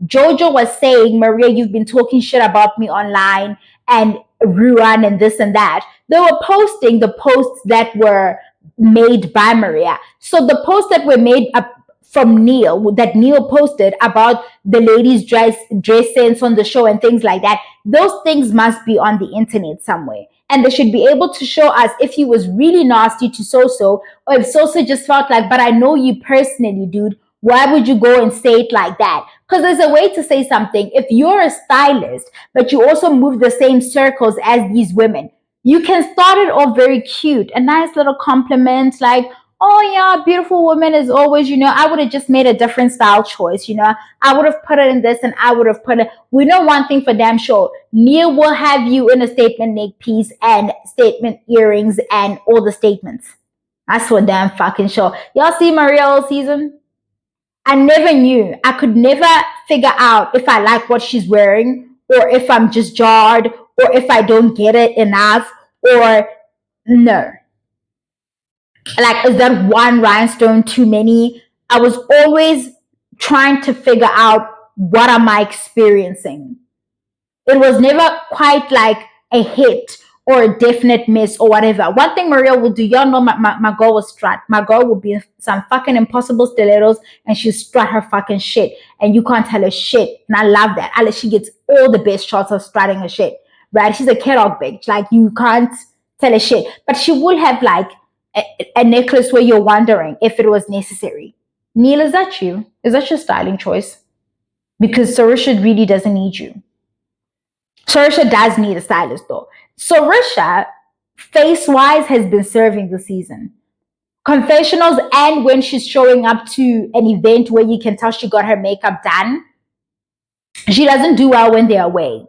Jojo was saying, Maria, you've been talking shit about me online and Ruan and this and that, they were posting the posts that were made by Maria. So the posts that were made from Neil that Neil posted about the ladies' dress sense on the show and things like that. Those things must be on the internet somewhere. And they should be able to show us if he was really nasty to Soso, or if Soso just felt like, but I know you personally, dude. Why would you go and say it like that? Because there's a way to say something. If you're a stylist, but you also move the same circles as these women, you can start it off very cute, a nice little compliment like, oh yeah, beautiful woman as always, I would have just made a different style choice, I would have put it in this and I would have put it. We know one thing for damn sure. Neil will have you in a statement neck piece and statement earrings and all the statements. That's for damn fucking sure. Y'all see Maria all season? I never knew. I could never figure out if I like what she's wearing or if I'm just jarred or if I don't get it enough or no. Like, is that one rhinestone too many? I was always trying to figure out what am I experiencing. It was never quite like a hit or a definite miss or whatever. One thing Maria will do, y'all know my girl will strut. My girl will be in some fucking impossible stilettos and she'll strut her fucking shit. And you can't tell her shit. And I love that. She gets all the best shots of strutting her shit. Right? She's a cat bitch. Like, you can't tell her shit. But she will have like a necklace where you're wondering if it was necessary. Neil, is that you? Is that your styling choice? Because Sarisha really doesn't need you. Sarisha does need a stylist though. Sarisha, face-wise, has been serving the season. Confessionals and when she's showing up to an event where you can tell she got her makeup done, she doesn't do well when they're away.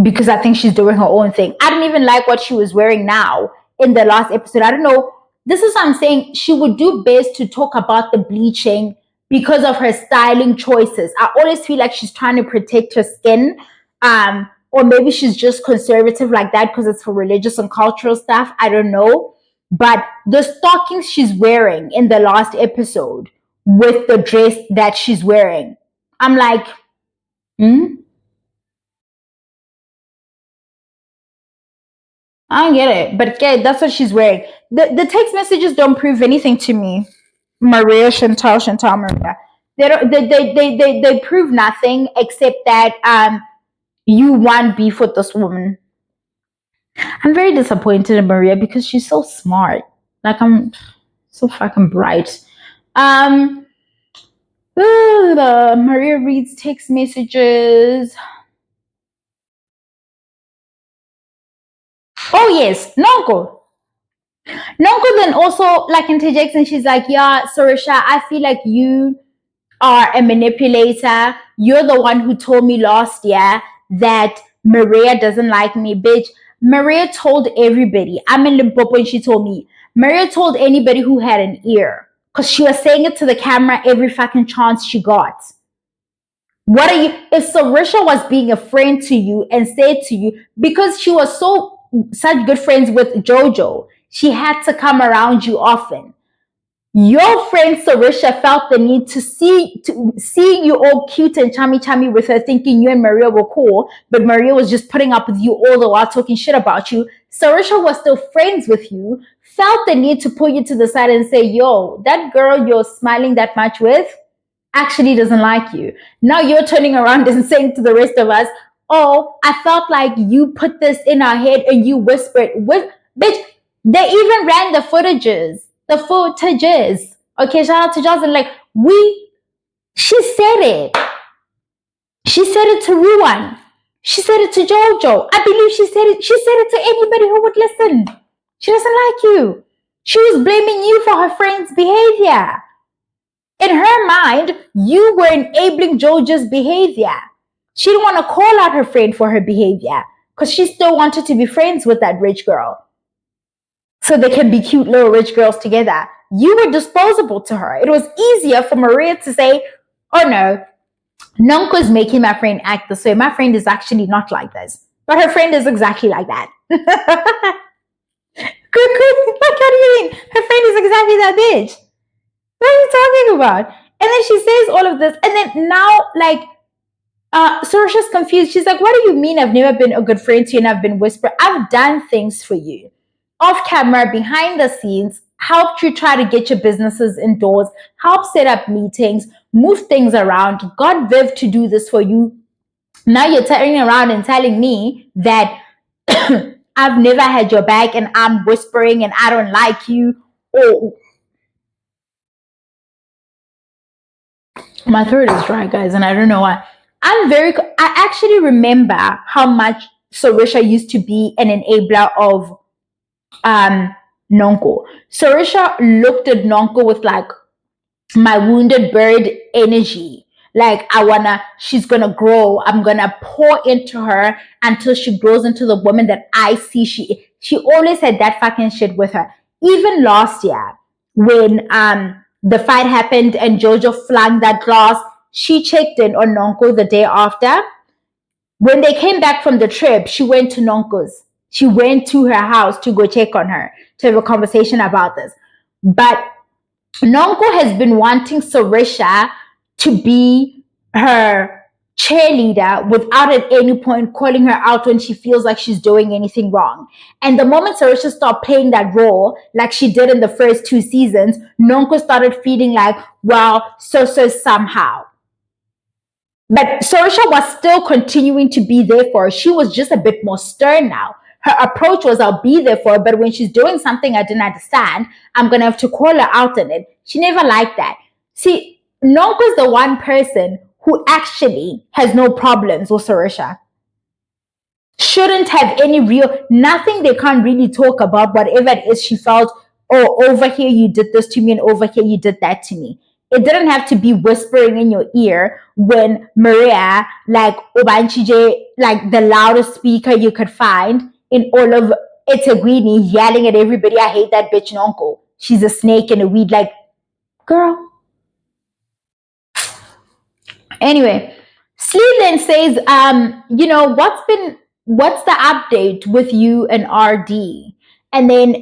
Because I think she's doing her own thing. I didn't even like what she was wearing now in the last episode. I don't know. This is what I'm saying. She would do best to talk about the bleaching because of her styling choices. I always feel like she's trying to protect her skin. Or maybe she's just conservative like that because it's for religious and cultural stuff. I don't know. But the stockings she's wearing in the last episode with the dress that she's wearing, I'm like, I don't get it. But yeah, that's what she's wearing. The text messages don't prove anything to me. Maria, Chantal, Maria. They prove nothing except that you want beef with this woman. I'm very disappointed in Maria because she's so smart. Like, I'm so fucking bright. Maria reads text messages. Oh yes, Nonko. Nonko then also like interjects and she's like, yeah, Sarisha, I feel like you are a manipulator. You're the one who told me last year that Maria doesn't like me. Bitch, Maria told everybody. I'm in Limpopo and she told me. Maria told anybody who had an ear. Because she was saying it to the camera every fucking chance she got. What are you? If Sarisha was being a friend to you and said to you, because she was such good friends with Jojo, she had to come around you often. Your friend Sarisha felt the need to see you all cute and chummy with her, thinking you and Maria were cool, but Maria was just putting up with you all the while talking shit about you. Sarisha was still friends with you, felt the need to pull you to the side and say, yo, that girl you're smiling that much with actually doesn't like you. Now you're turning around and saying to the rest of us, oh, I felt like you put this in our head and you whispered. Bitch, they even ran the footages. Okay, shout out to Jocelyn. Like, she said it. She said it to Ruan. She said it to Jojo. I believe she said it to anybody who would listen. She doesn't like you. She was blaming you for her friend's behavior. In her mind, you were enabling Jojo's behavior. She didn't want to call out her friend for her behavior because she still wanted to be friends with that rich girl. So they can be cute little rich girls together. You were disposable to her. It was easier for Maria to say, oh no, Nonko's making my friend act this way. My friend is actually not like this. But her friend is exactly like that. What do you mean? Her friend is exactly that bitch. What are you talking about? And then she says all of this. And then now, like, Sarisha's confused. She's like, what do you mean I've never been a good friend to you and I've been whispering? I've done things for you. Off camera, behind the scenes, helped you try to get your businesses indoors, helped set up meetings, move things around, got Viv to do this for you. Now you're turning around and telling me that I've never had your back and I'm whispering and I don't like you. Oh, my throat is dry, guys, and I don't know why. I actually remember how much Sorisha used to be an enabler of um Nonko. Sorisha looked at Nonko with like my wounded bird energy. Like she's gonna grow. I'm gonna pour into her until she grows into the woman that I see she always had that fucking shit with her. Even last year, when the fight happened and Jojo flung that glass, she checked in on Nonko the day after. When they came back from the trip, she went to Nonko's. She went to her house to go check on her, to have a conversation about this. But Nonko has been wanting Sorisha to be her cheerleader without at any point calling her out when she feels like she's doing anything wrong. And the moment Sorisha stopped playing that role, like she did in the first 2 seasons, Nonko started feeling like, well, so somehow. But Sorisha was still continuing to be there for her. She was just a bit more stern now. Her approach was, I'll be there for her, but when she's doing something I didn't understand, I'm going to have to call her out on it. She never liked that. See, Nonko's the one person who actually has no problems with Sorisha. Shouldn't have any nothing they can't really talk about, whatever it is she felt, oh, over here you did this to me and over here you did that to me. It didn't have to be whispering in your ear when Maria, like Obanchije, like the loudest speaker you could find in all of Etegwini, yelling at everybody, I hate that bitch Nonko. She's a snake and a weed. Like, girl. Anyway, Slee then says, what's the update with you and RD? And then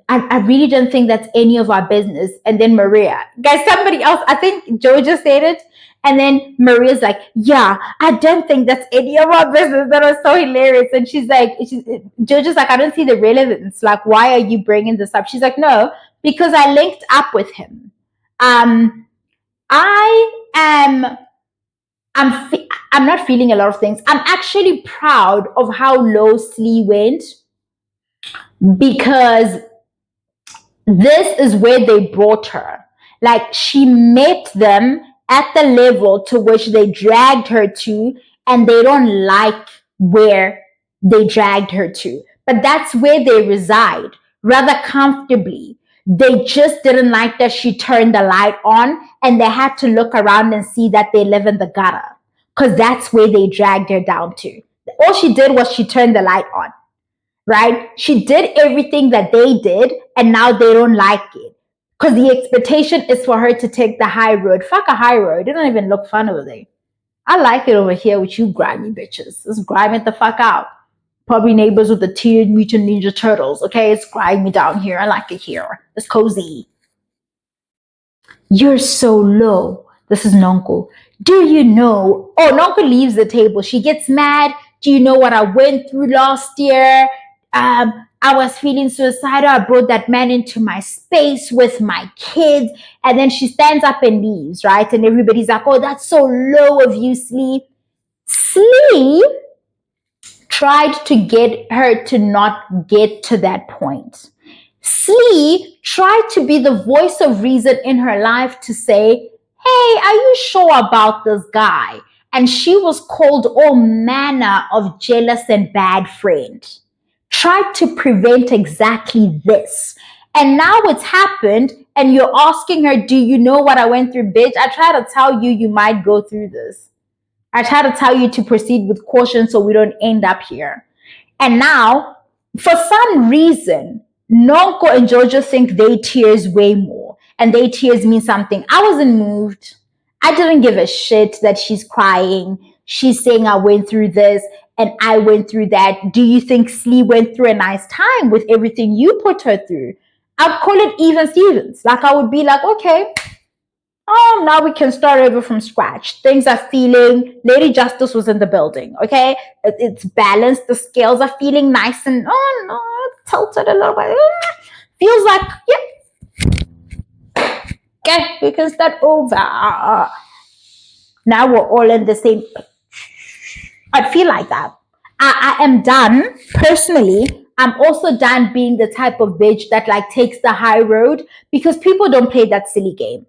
I really don't think that's any of our business. And then Maria, guys, somebody else, I think Joe just said it. And then Maria's like, yeah, I don't think that's any of our business. That was so hilarious. And she's like, Jojo's like, I don't see the relevance. Like, why are you bringing this up? She's like, no, because I linked up with him. I'm not feeling a lot of things. I'm actually proud of how low Slee went, because this is where they brought her. Like, she met them at the level to which they dragged her to, and they don't like where they dragged her to. But that's where they reside, rather comfortably. They just didn't like that she turned the light on, and they had to look around and see that they live in the gutter, because that's where they dragged her down to. All she did was she turned the light on, right? She did everything that they did, and now they don't like it, because the expectation is for her to take the high road. Fuck a high road. It don't even look fun over there. I like it over here with you grimy bitches. Let's grime it the fuck out. Probably neighbors with the Teenage Mutant Ninja Turtles. Okay, it's grimy down here. I like it here. It's cozy. You're so low. This is Nonko. Do you know? Oh, Nonko leaves the table. She gets mad. Do you know what I went through last year? I was feeling suicidal. I brought that man into my space with my kids. And then she stands up and leaves, right? And everybody's like, oh, that's so low of you, Slee. Slee tried to get her to not get to that point. Slee tried to be the voice of reason in her life to say, hey, are you sure about this guy? And she was called all manner of jealous and bad friend. Tried to prevent exactly this. And now it's happened, and you're asking her, do you know what I went through, bitch? I try to tell you, you might go through this. I try to tell you to proceed with caution so we don't end up here. And now, for some reason, Nonko and Jojo think they tears way more. And they tears mean something. I wasn't moved. I didn't give a shit that she's crying. She's saying I went through this and I went through that. Do you think Slee went through a nice time with everything you put her through? I'd call it even Stevens. Like, I would be like, okay, oh, now we can start over from scratch. Things are feeling, Lady Justice was in the building, okay? It's balanced. The scales are feeling nice and, oh no, tilted a little bit. feels like, yeah, okay, we can start over. Now we're all in the same. I feel like that. I am done personally. I'm also done being the type of bitch that like takes the high road because people don't play that silly game.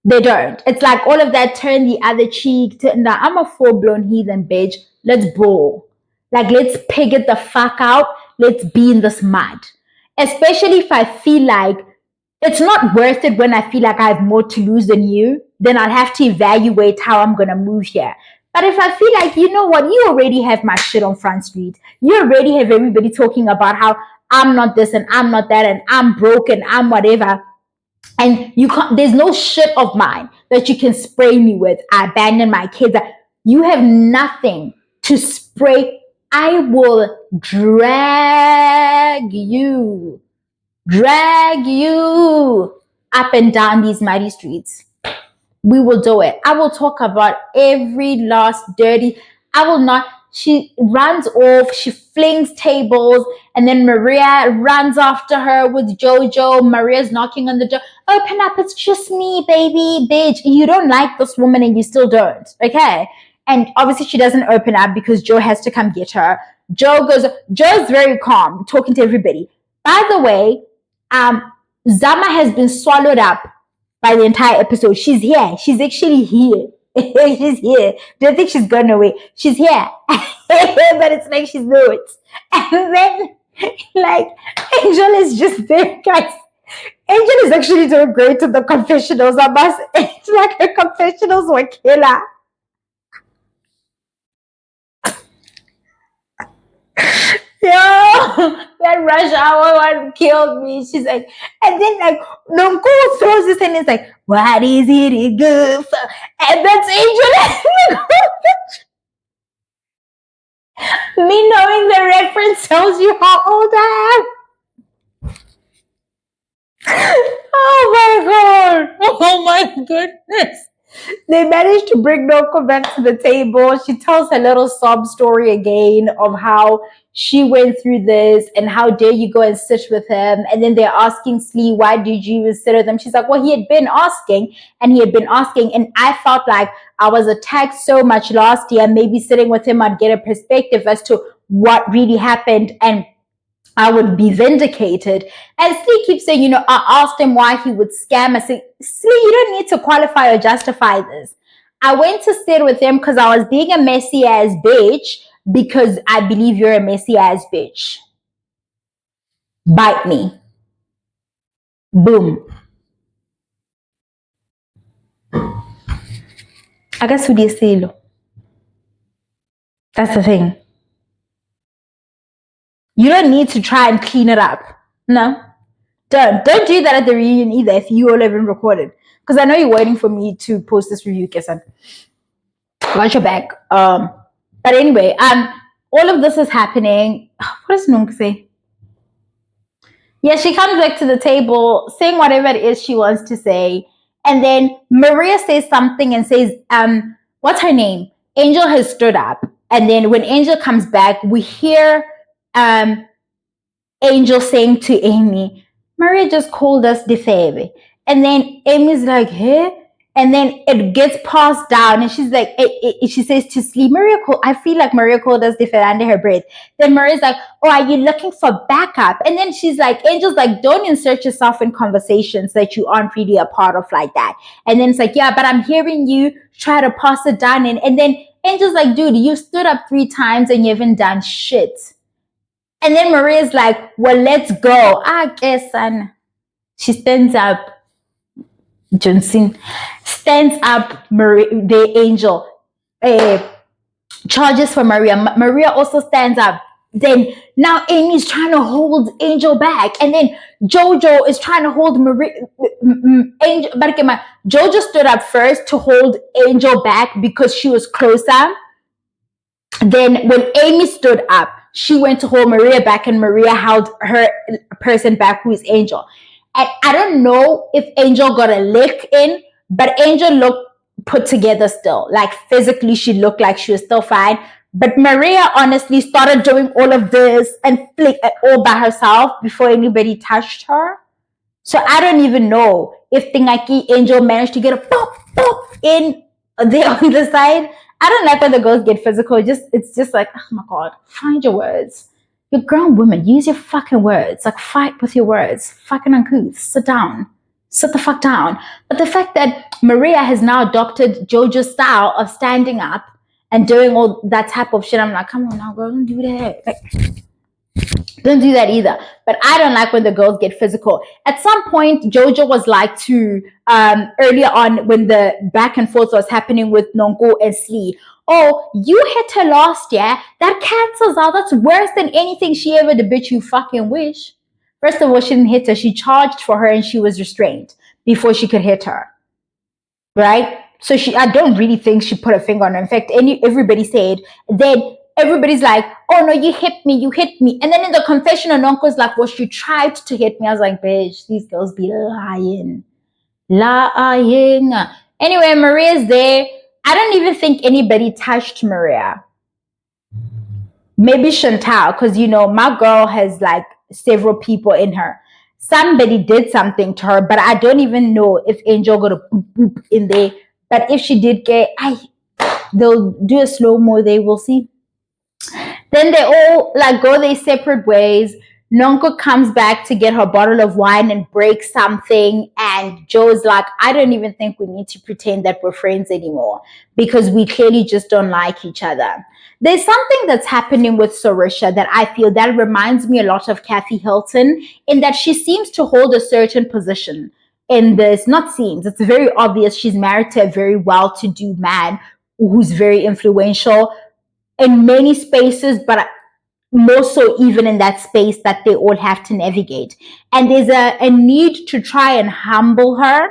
They don't. It's like all of that turn the other cheek. Now I'm a full blown heathen bitch. Let's brawl. Like let's pig it the fuck out. Let's be in this mud. Especially if I feel like it's not worth it when I feel like I have more to lose than you, then I'll have to evaluate how I'm going to move here. But if I feel like, you know what, you already have my shit on Front Street. You already have everybody talking about how I'm not this and I'm not that and I'm broken, I'm whatever. And you can't, there's no shit of mine that you can spray me with. I abandoned my kids. You have nothing to spray. I will drag you up and down these muddy streets. We will do it. I will talk about every last dirty. I will not. She runs off. She flings tables, and then Maria runs after her with Jojo. Maria's knocking on the door. Open up. It's just me, baby, bitch. You don't like this woman, and you still don't. Okay. And obviously, she doesn't open up because Joe has to come get her. Joe's very calm, talking to everybody. By the way, Zama has been swallowed up by the entire episode. She's here. She's actually here. She's here. Don't think she's gone away. She's here. But it's like she's not. And then, like, Angel is just there, guys. Angel is actually doing great in the confessionals. I must. It's like her confessionals were killer. Yo, that rush hour one killed me. She's like, and then like Nonko throws this and it's like, what is it good for? And that's Angel. Me knowing the reference tells you how old I am. Oh my god. Oh my goodness. They managed to bring Noko back to the table. She tells her little sob story again of how she went through this and how dare you go and sit with him. And then they're asking Slee, why did you even sit with him? She's like, well, he had been asking and he had been asking. And I felt like I was attacked so much last year. Maybe sitting with him, I'd get a perspective as to what really happened and I would be vindicated. And Slee keeps saying, you know, I asked him why he would scam. I said, Slee, you don't need to qualify or justify this. I went to sit with him because I was being a messy ass bitch because I believe you're a messy ass bitch. Bite me. Boom. I guess who do. That's the thing. You don't need to try and clean it up. No. Don't do that at the reunion either if you all haven't recorded. Because I know you're waiting for me to post this review, Kessan. Watch your back. But anyway, all of this is happening. What does Nunk say? Yeah, she comes back to the table saying whatever it is she wants to say. And then Maria says something and says, what's her name? Angel has stood up. And then when Angel comes back, we hear Angel saying to Amy, Maria just called us defebe. And then Amy's like, hey? And then it gets passed down and she's like, she says to Slee, Maria called, I feel like Maria called us defebe under her breath. Then Maria's like, oh, are you looking for backup? And then she's like, Angel's like, don't insert yourself in conversations that you aren't really a part of like that. And then it's like, yeah, but I'm hearing you try to pass it down. And then Angel's like, dude, you stood up 3 times and you haven't done shit. And then Maria's like, well, let's go. I guess, son. She stands up. Johnson stands up. The Angel charges for Maria. Maria also stands up. Then now Amy's trying to hold Angel back. And then Jojo is trying to hold Maria. Angel, Jojo stood up first to hold Angel back because she was closer. Then when Amy stood up, she went to hold Maria back and Maria held her person back who is Angel. And I don't know if Angel got a lick in, but Angel looked put together still. Like physically, she looked like she was still fine. But Maria honestly started doing all of this and flick all by herself before anybody touched her. So I don't even know if Tingaki Angel managed to get a pop in there on the side. I don't like when the girls get physical. It's just like, oh my god, find your words. You're grown women. Use your fucking words. Like, fight with your words. Fucking uncouth. Sit down. Sit the fuck down. But the fact that Maria has now adopted JoJo's style of standing up and doing all that type of shit, I'm like, come on now, girl, don't do that. Like, don't do that either. But I don't like when the girls get physical. At some point, Jojo was like to earlier on when the back and forth was happening with Nonko and Slee. Oh, you hit her last year. That cancels out. That's worse than anything she ever did. Bitch, you fucking wish. First of all, she didn't hit her. She charged for her and she was restrained before she could hit her. Right? So I don't really think she put a finger on her. In fact, everybody said that everybody's like, oh no, you hit me. And then in the confessional, Nonko's like, well, she tried to hit me. I was like, bitch, these girls be lying. Anyway, Maria's there. I don't even think anybody touched Maria. Maybe Chantal, because my girl has like several people in her. Somebody did something to her, but I don't even know if Angel got a boop boop in there. But if she did get, they'll do a slow-mo there, we'll see. Then they all like go their separate ways. Nonko comes back to get her bottle of wine and breaks something. And Joe's like, I don't even think we need to pretend that we're friends anymore because we clearly just don't like each other. There's something that's happening with Sarisha that I feel that reminds me a lot of Kathy Hilton in that she seems to hold a certain position in this, not seems, it's very obvious she's married to a very well-to-do man who's very influential in many spaces, but more so even in that space that they all have to navigate. And there's a need to try and humble her.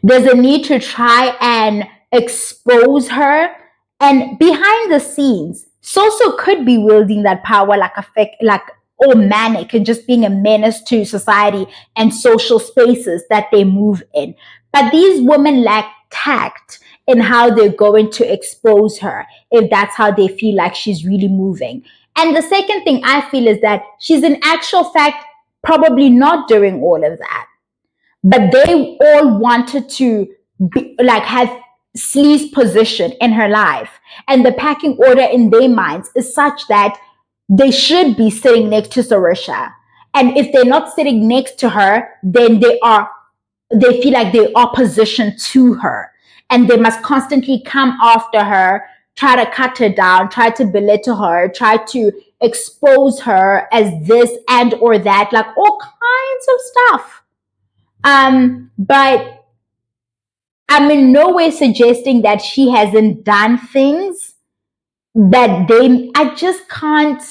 There's a need to try and expose her. And behind the scenes, Soso could be wielding that power like all manic and just being a menace to society and social spaces that they move in. But these women lack tact in how they're going to expose her if that's how they feel like she's really moving. And the second thing I feel is that she's in actual fact probably not doing all of that. But they all wanted to have Slee's position in her life. And the packing order in their minds is such that they should be sitting next to Sarisha. And if they're not sitting next to her, then they feel like they're opposition to her. And they must constantly come after her, try to cut her down, try to belittle her, try to expose her as this and or that, like all kinds of stuff. But I'm in no way suggesting that she hasn't done things that I just can't.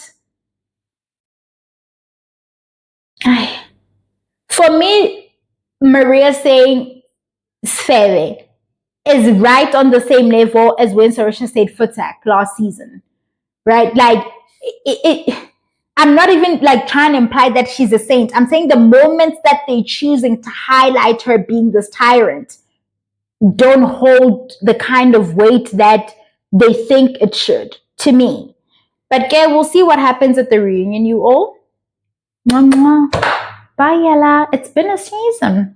For me, Maria saying Sfere is right on the same level as when Sarisha said Futak last season, right? Like I'm not even like trying to imply that she's a saint. I'm saying the moments that they're choosing to highlight her being this tyrant don't hold the kind of weight that they think it should, to me. But okay, we'll see what happens at the reunion, you all. Mwah, mwah. Bye, Yella. It's been a season.